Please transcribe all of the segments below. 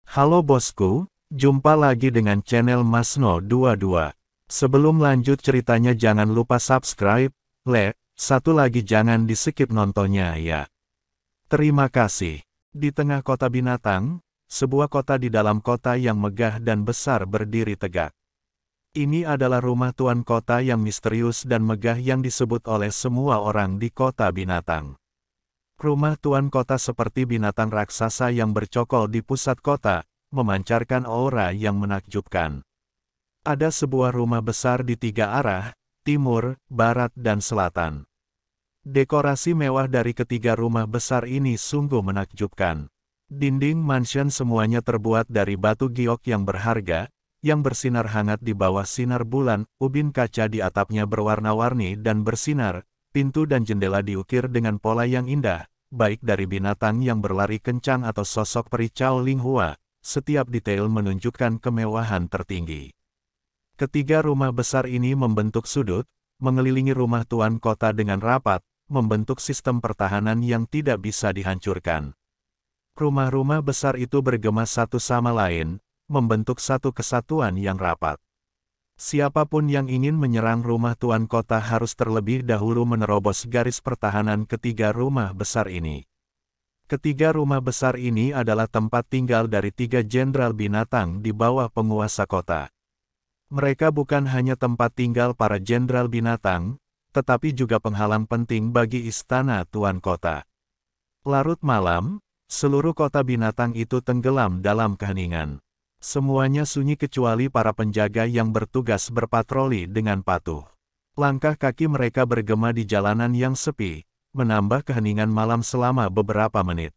Halo bosku, jumpa lagi dengan channel Masno22. Sebelum lanjut ceritanya jangan lupa subscribe, satu lagi jangan di-skip nontonnya ya. Terima kasih. Di tengah kota binatang, sebuah kota di dalam kota yang megah dan besar berdiri tegak. Ini adalah rumah tuan kota yang misterius dan megah yang disebut oleh semua orang di kota binatang. Rumah tuan kota seperti binatang raksasa yang bercokol di pusat kota, memancarkan aura yang menakjubkan. Ada sebuah rumah besar di tiga arah, timur, barat dan selatan. Dekorasi mewah dari ketiga rumah besar ini sungguh menakjubkan. Dinding mansion semuanya terbuat dari batu giok yang berharga, yang bersinar hangat di bawah sinar bulan, ubin kaca di atapnya berwarna-warni dan bersinar, pintu dan jendela diukir dengan pola yang indah, baik dari binatang yang berlari kencang atau sosok peri Cao Linghua, setiap detail menunjukkan kemewahan tertinggi. Ketiga rumah besar ini membentuk sudut, mengelilingi rumah tuan kota dengan rapat, membentuk sistem pertahanan yang tidak bisa dihancurkan. Rumah-rumah besar itu bergema satu sama lain, membentuk satu kesatuan yang rapat. Siapapun yang ingin menyerang rumah tuan kota harus terlebih dahulu menerobos garis pertahanan ketiga rumah besar ini. Ketiga rumah besar ini adalah tempat tinggal dari tiga jenderal binatang di bawah penguasa kota. Mereka bukan hanya tempat tinggal para jenderal binatang, tetapi juga penghalang penting bagi istana tuan kota. Larut malam, seluruh kota binatang itu tenggelam dalam keheningan. Semuanya sunyi kecuali para penjaga yang bertugas berpatroli dengan patuh. Langkah kaki mereka bergema di jalanan yang sepi, menambah keheningan malam selama beberapa menit.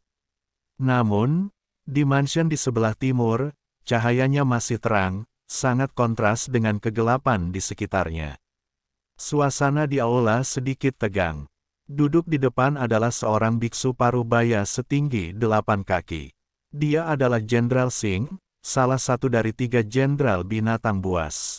Namun, di mansion di sebelah timur, cahayanya masih terang, sangat kontras dengan kegelapan di sekitarnya. Suasana di aula sedikit tegang. Duduk di depan adalah seorang biksu parubaya setinggi 8 kaki. Dia adalah Jenderal Singh, salah satu dari tiga jenderal binatang buas.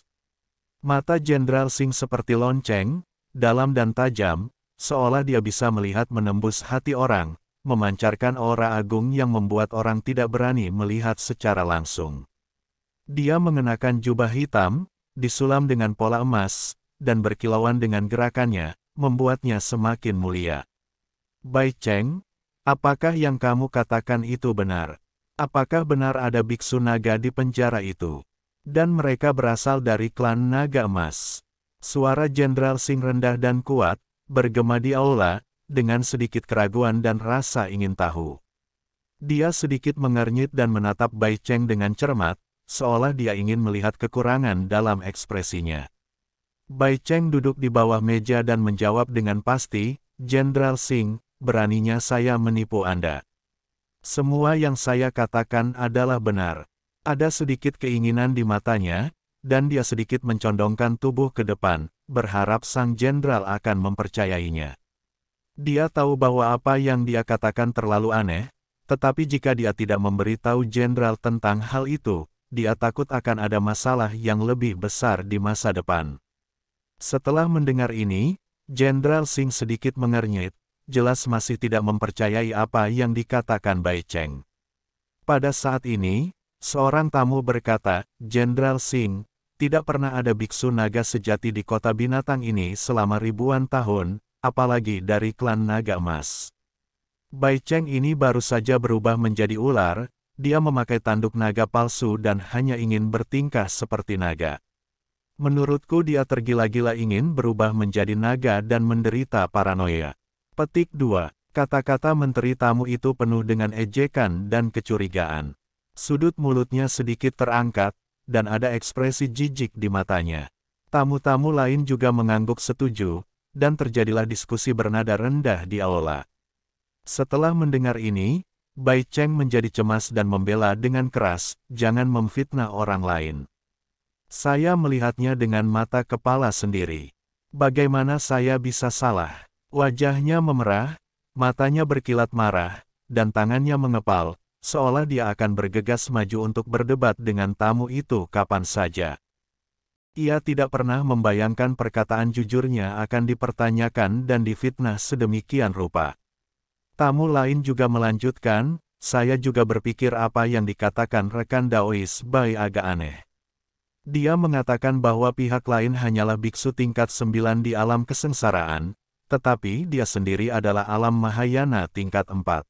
Mata Jenderal Singh seperti lonceng, dalam dan tajam, seolah dia bisa melihat menembus hati orang, memancarkan aura agung yang membuat orang tidak berani melihat secara langsung. Dia mengenakan jubah hitam, disulam dengan pola emas, dan berkilauan dengan gerakannya, membuatnya semakin mulia. Bai Cheng, apakah yang kamu katakan itu benar? Apakah benar ada biksu naga di penjara itu? Dan mereka berasal dari klan naga emas. Suara Jenderal Singh rendah dan kuat, bergema di aula, dengan sedikit keraguan dan rasa ingin tahu. Dia sedikit mengernyit dan menatap Bai Cheng dengan cermat, seolah dia ingin melihat kekurangan dalam ekspresinya. Bai Cheng duduk di bawah meja dan menjawab dengan pasti, Jenderal Singh, beraninya saya menipu Anda. Semua yang saya katakan adalah benar. Ada sedikit keinginan di matanya, dan dia sedikit mencondongkan tubuh ke depan, berharap sang jenderal akan mempercayainya. Dia tahu bahwa apa yang dia katakan terlalu aneh, tetapi jika dia tidak memberitahu jenderal tentang hal itu, dia takut akan ada masalah yang lebih besar di masa depan. Setelah mendengar ini, Jenderal Singh sedikit mengernyit, jelas masih tidak mempercayai apa yang dikatakan Bai Cheng. Pada saat ini, seorang tamu berkata, Jenderal Singh, tidak pernah ada biksu naga sejati di kota binatang ini selama ribuan tahun, apalagi dari klan naga emas. Bai Cheng ini baru saja berubah menjadi ular, dia memakai tanduk naga palsu dan hanya ingin bertingkah seperti naga. Menurutku dia tergila-gila ingin berubah menjadi naga dan menderita paranoia. Petik 2. Kata-kata menteri tamu itu penuh dengan ejekan dan kecurigaan. Sudut mulutnya sedikit terangkat, dan ada ekspresi jijik di matanya. Tamu-tamu lain juga mengangguk setuju, dan terjadilah diskusi bernada rendah di aula. Setelah mendengar ini, Bai Cheng menjadi cemas dan membela dengan keras, jangan memfitnah orang lain. Saya melihatnya dengan mata kepala sendiri. Bagaimana saya bisa salah? Wajahnya memerah, matanya berkilat marah, dan tangannya mengepal, seolah dia akan bergegas maju untuk berdebat dengan tamu itu kapan saja. Ia tidak pernah membayangkan perkataan jujurnya akan dipertanyakan dan difitnah sedemikian rupa. Tamu lain juga melanjutkan, saya juga berpikir apa yang dikatakan rekan Daois Bai agak aneh. Dia mengatakan bahwa pihak lain hanyalah biksu tingkat 9 di alam kesengsaraan, tetapi dia sendiri adalah alam Mahayana tingkat 4.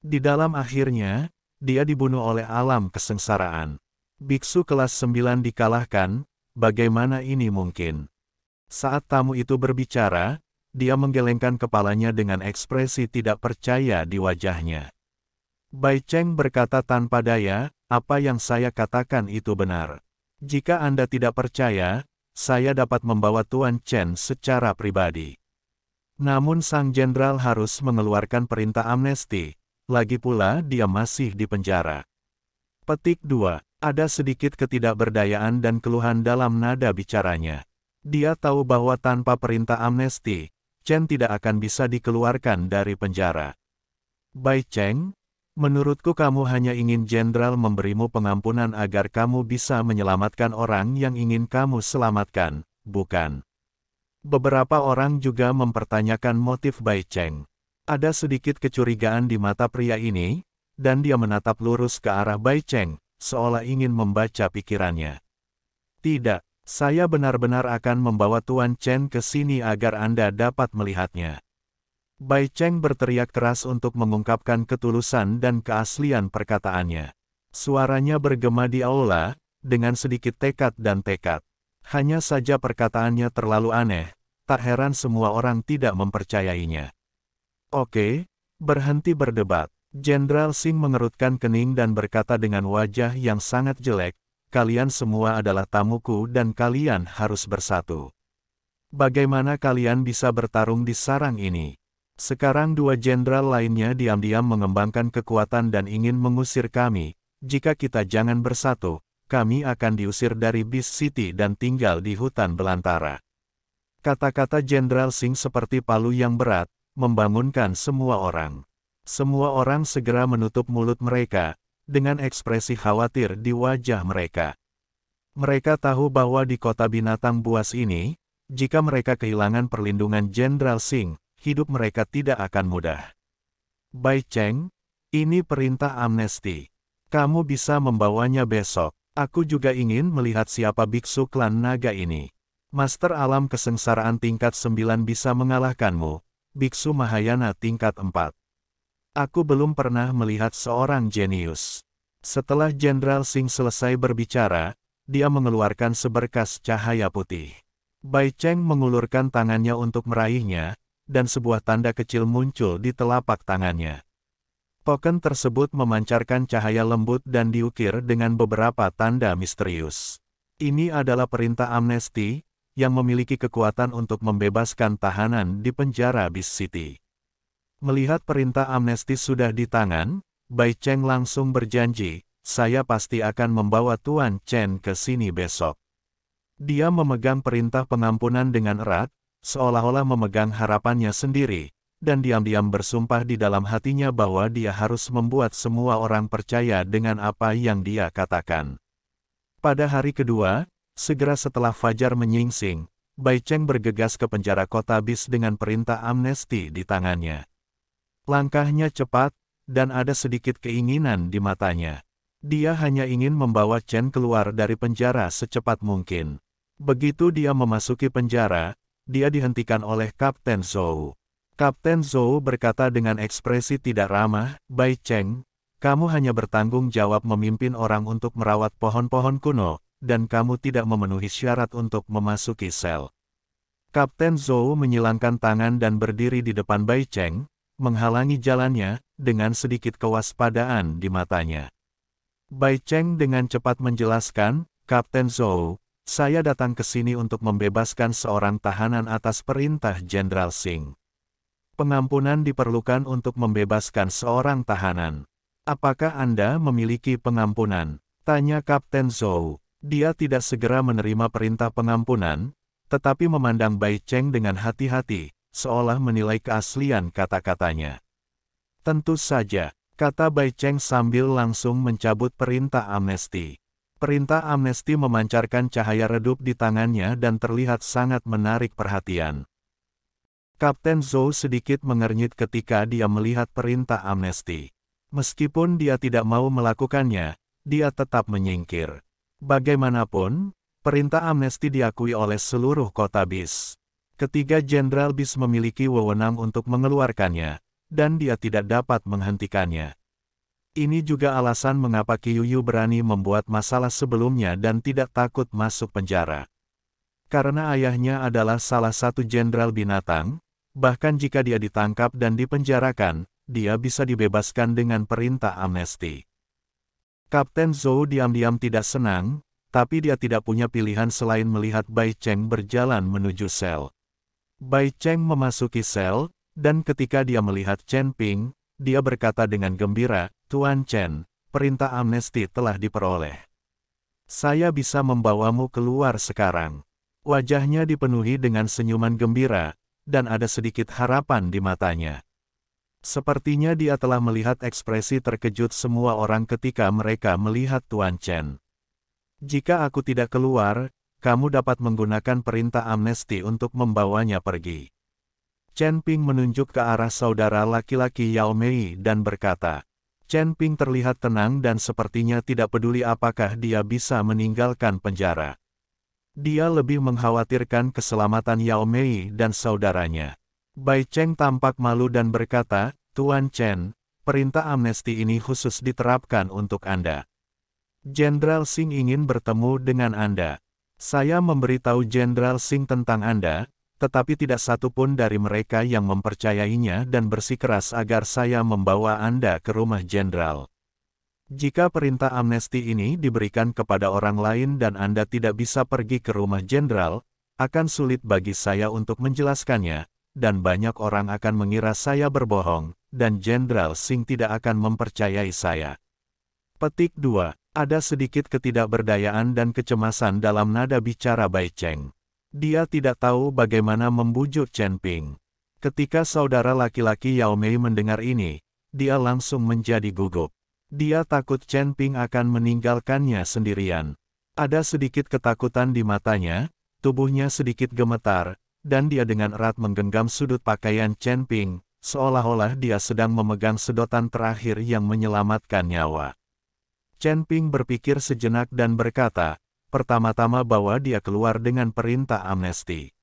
Di dalam akhirnya, dia dibunuh oleh alam kesengsaraan. Biksu kelas 9 dikalahkan, bagaimana ini mungkin? Saat tamu itu berbicara, dia menggelengkan kepalanya dengan ekspresi tidak percaya di wajahnya. Bai Cheng berkata tanpa daya, apa yang saya katakan itu benar. Jika Anda tidak percaya, saya dapat membawa Tuan Chen secara pribadi. Namun Sang Jenderal harus mengeluarkan perintah amnesti, lagi pula dia masih di penjara. Petik 2. Ada sedikit ketidakberdayaan dan keluhan dalam nada bicaranya. Dia tahu bahwa tanpa perintah amnesti, Chen tidak akan bisa dikeluarkan dari penjara. Bai Cheng, menurutku kamu hanya ingin Jenderal memberimu pengampunan agar kamu bisa menyelamatkan orang yang ingin kamu selamatkan, bukan? Beberapa orang juga mempertanyakan motif Bai Cheng. Ada sedikit kecurigaan di mata pria ini, dan dia menatap lurus ke arah Bai Cheng, seolah ingin membaca pikirannya. Tidak, saya benar-benar akan membawa Tuan Chen ke sini agar Anda dapat melihatnya. Bai Cheng berteriak keras untuk mengungkapkan ketulusan dan keaslian perkataannya. Suaranya bergema di aula, dengan sedikit tekad dan tekad. Hanya saja perkataannya terlalu aneh, tak heran semua orang tidak mempercayainya. Oke, berhenti berdebat. Jenderal Singh mengerutkan kening dan berkata dengan wajah yang sangat jelek, kalian semua adalah tamuku dan kalian harus bersatu. Bagaimana kalian bisa bertarung di sarang ini? Sekarang dua jenderal lainnya diam-diam mengembangkan kekuatan dan ingin mengusir kami. Jika kita jangan bersatu, kami akan diusir dari Beast City dan tinggal di hutan belantara. Kata-kata Jenderal Singh seperti palu yang berat, membangunkan semua orang. Semua orang segera menutup mulut mereka, dengan ekspresi khawatir di wajah mereka. Mereka tahu bahwa di kota binatang buas ini, jika mereka kehilangan perlindungan Jenderal Singh, hidup mereka tidak akan mudah. Bai Cheng, ini perintah amnesti. Kamu bisa membawanya besok. Aku juga ingin melihat siapa biksu klan naga ini. Master alam kesengsaraan tingkat 9 bisa mengalahkanmu, biksu Mahayana tingkat 4. Aku belum pernah melihat seorang jenius. Setelah Jenderal Singh selesai berbicara, dia mengeluarkan seberkas cahaya putih. Bai Cheng mengulurkan tangannya untuk meraihnya, dan sebuah tanda kecil muncul di telapak tangannya. Token tersebut memancarkan cahaya lembut dan diukir dengan beberapa tanda misterius. Ini adalah perintah amnesti, yang memiliki kekuatan untuk membebaskan tahanan di penjara Beast City. Melihat perintah amnesti sudah di tangan, Bai Cheng langsung berjanji, saya pasti akan membawa Tuan Chen ke sini besok. Dia memegang perintah pengampunan dengan erat, seolah-olah memegang harapannya sendiri, dan diam-diam bersumpah di dalam hatinya bahwa dia harus membuat semua orang percaya dengan apa yang dia katakan. Pada hari kedua, segera setelah fajar menyingsing, Bai Cheng bergegas ke penjara kota Beast dengan perintah amnesti di tangannya. Langkahnya cepat, dan ada sedikit keinginan di matanya. Dia hanya ingin membawa Chen keluar dari penjara secepat mungkin. Begitu dia memasuki penjara, dia dihentikan oleh Kapten Zhou. Kapten Zhou berkata dengan ekspresi tidak ramah, Bai Cheng, kamu hanya bertanggung jawab memimpin orang untuk merawat pohon-pohon kuno, dan kamu tidak memenuhi syarat untuk memasuki sel. Kapten Zhou menyilangkan tangan dan berdiri di depan Bai Cheng, menghalangi jalannya, dengan sedikit kewaspadaan di matanya. Bai Cheng dengan cepat menjelaskan, Kapten Zhou, saya datang ke sini untuk membebaskan seorang tahanan atas perintah Jenderal Singh. Pengampunan diperlukan untuk membebaskan seorang tahanan. Apakah Anda memiliki pengampunan? Tanya Kapten Zhou. Dia tidak segera menerima perintah pengampunan, tetapi memandang Bai Cheng dengan hati-hati, seolah menilai keaslian kata-katanya. Tentu saja, kata Bai Cheng sambil langsung mencabut perintah amnesti. Perintah amnesti memancarkan cahaya redup di tangannya dan terlihat sangat menarik perhatian. Kapten Zhou sedikit mengernyit ketika dia melihat perintah amnesti. Meskipun dia tidak mau melakukannya, dia tetap menyingkir. Bagaimanapun, perintah amnesti diakui oleh seluruh kota Bis. Ketiga Jenderal Bis memiliki wewenang untuk mengeluarkannya, dan dia tidak dapat menghentikannya. Ini juga alasan mengapa Kyuyu berani membuat masalah sebelumnya dan tidak takut masuk penjara. Karena ayahnya adalah salah satu jenderal binatang, bahkan jika dia ditangkap dan dipenjarakan, dia bisa dibebaskan dengan perintah amnesti. Kapten Zhou diam-diam tidak senang, tapi dia tidak punya pilihan selain melihat Bai Cheng berjalan menuju sel. Bai Cheng memasuki sel, dan ketika dia melihat Chen Ping, dia berkata dengan gembira, "Tuan Chen, perintah amnesti telah diperoleh. Saya bisa membawamu keluar sekarang." Wajahnya dipenuhi dengan senyuman gembira, dan ada sedikit harapan di matanya. Sepertinya dia telah melihat ekspresi terkejut semua orang ketika mereka melihat Tuan Chen. "Jika aku tidak keluar, kamu dapat menggunakan perintah amnesti untuk membawanya pergi." Chen Ping menunjuk ke arah saudara laki-laki Yao Mei dan berkata. Chen Ping terlihat tenang dan sepertinya tidak peduli apakah dia bisa meninggalkan penjara. Dia lebih mengkhawatirkan keselamatan Yao Mei dan saudaranya. Bai Cheng tampak malu dan berkata, "Tuan Chen, perintah amnesti ini khusus diterapkan untuk Anda. Jenderal Singh ingin bertemu dengan Anda. Saya memberitahu Jenderal Singh tentang Anda, tetapi tidak satu pun dari mereka yang mempercayainya dan bersikeras agar saya membawa Anda ke rumah jenderal. Jika perintah amnesti ini diberikan kepada orang lain dan Anda tidak bisa pergi ke rumah jenderal, akan sulit bagi saya untuk menjelaskannya, dan banyak orang akan mengira saya berbohong, dan Jenderal Singh tidak akan mempercayai saya." Petik 2. Ada sedikit ketidakberdayaan dan kecemasan dalam nada bicara Bai Cheng. Dia tidak tahu bagaimana membujuk Chen Ping. Ketika saudara laki-laki Yao Mei mendengar ini, dia langsung menjadi gugup. Dia takut Chen Ping akan meninggalkannya sendirian. Ada sedikit ketakutan di matanya, tubuhnya sedikit gemetar, dan dia dengan erat menggenggam sudut pakaian Chen Ping, seolah-olah dia sedang memegang sedotan terakhir yang menyelamatkan nyawa. Chen Ping berpikir sejenak dan berkata, "Pertama-tama bawa dia keluar dengan perintah amnesti.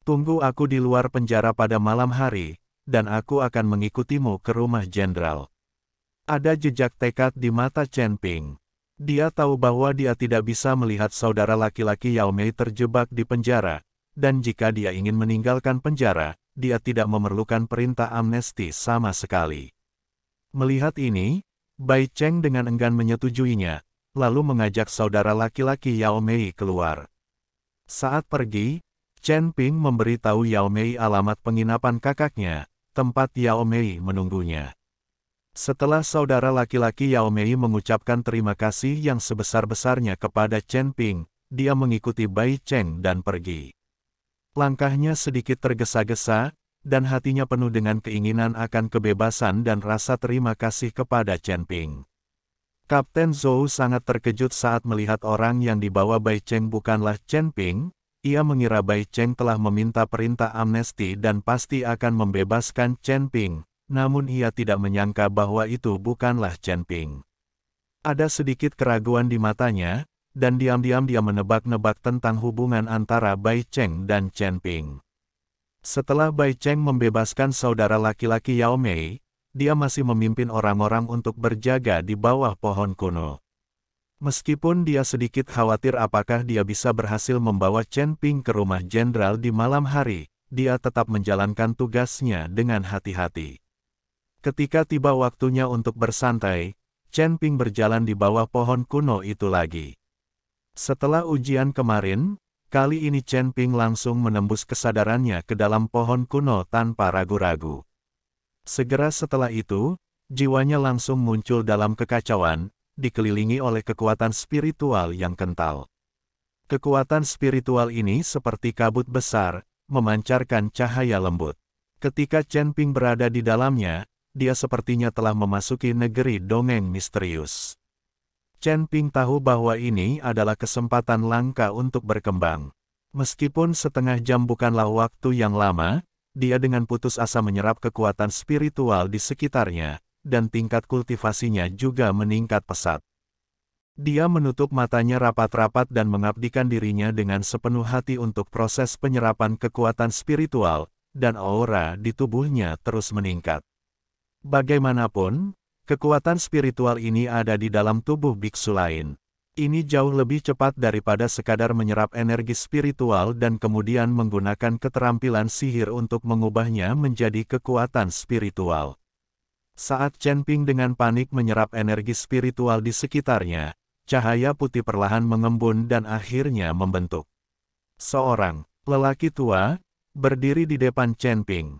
Tunggu aku di luar penjara pada malam hari, dan aku akan mengikutimu ke rumah jenderal." Ada jejak tekad di mata Chen Ping. Dia tahu bahwa dia tidak bisa melihat saudara laki-laki Yao Mei terjebak di penjara, dan jika dia ingin meninggalkan penjara, dia tidak memerlukan perintah amnesti sama sekali. Melihat ini, Bai Cheng dengan enggan menyetujuinya, lalu mengajak saudara laki-laki Yao Mei keluar. Saat pergi, Chen Ping memberitahu Yao Mei alamat penginapan kakaknya, tempat Yao Mei menunggunya. Setelah saudara laki-laki Yao Mei mengucapkan terima kasih yang sebesar-besarnya kepada Chen Ping, dia mengikuti Bai Cheng dan pergi. Langkahnya sedikit tergesa-gesa, dan hatinya penuh dengan keinginan akan kebebasan dan rasa terima kasih kepada Chen Ping. Kapten Zhou sangat terkejut saat melihat orang yang dibawa Bai Cheng bukanlah Chen Ping. Ia mengira Bai Cheng telah meminta perintah amnesti dan pasti akan membebaskan Chen Ping, namun ia tidak menyangka bahwa itu bukanlah Chen Ping. Ada sedikit keraguan di matanya, dan diam-diam dia menebak-nebak tentang hubungan antara Bai Cheng dan Chen Ping. Setelah Bai Cheng membebaskan saudara laki-laki Yao Mei, dia masih memimpin orang-orang untuk berjaga di bawah pohon kuno. Meskipun dia sedikit khawatir apakah dia bisa berhasil membawa Chen Ping ke rumah jenderal di malam hari, dia tetap menjalankan tugasnya dengan hati-hati. Ketika tiba waktunya untuk bersantai, Chen Ping berjalan di bawah pohon kuno itu lagi. Setelah ujian kemarin, kali ini Chen Ping langsung menembus kesadarannya ke dalam pohon kuno tanpa ragu-ragu. Segera setelah itu, jiwanya langsung muncul dalam kekacauan, dikelilingi oleh kekuatan spiritual yang kental. Kekuatan spiritual ini seperti kabut besar, memancarkan cahaya lembut. Ketika Chen Ping berada di dalamnya, dia sepertinya telah memasuki negeri dongeng misterius. Chen Ping tahu bahwa ini adalah kesempatan langka untuk berkembang. Meskipun setengah jam bukanlah waktu yang lama, dia dengan putus asa menyerap kekuatan spiritual di sekitarnya, dan tingkat kultivasinya juga meningkat pesat. Dia menutup matanya rapat-rapat dan mengabdikan dirinya dengan sepenuh hati untuk proses penyerapan kekuatan spiritual, dan aura di tubuhnya terus meningkat. Bagaimanapun, kekuatan spiritual ini ada di dalam tubuh biksu lain. Ini jauh lebih cepat daripada sekadar menyerap energi spiritual dan kemudian menggunakan keterampilan sihir untuk mengubahnya menjadi kekuatan spiritual. Saat Chen Ping dengan panik menyerap energi spiritual di sekitarnya, cahaya putih perlahan mengembun dan akhirnya membentuk. Seorang lelaki tua berdiri di depan Chen Ping.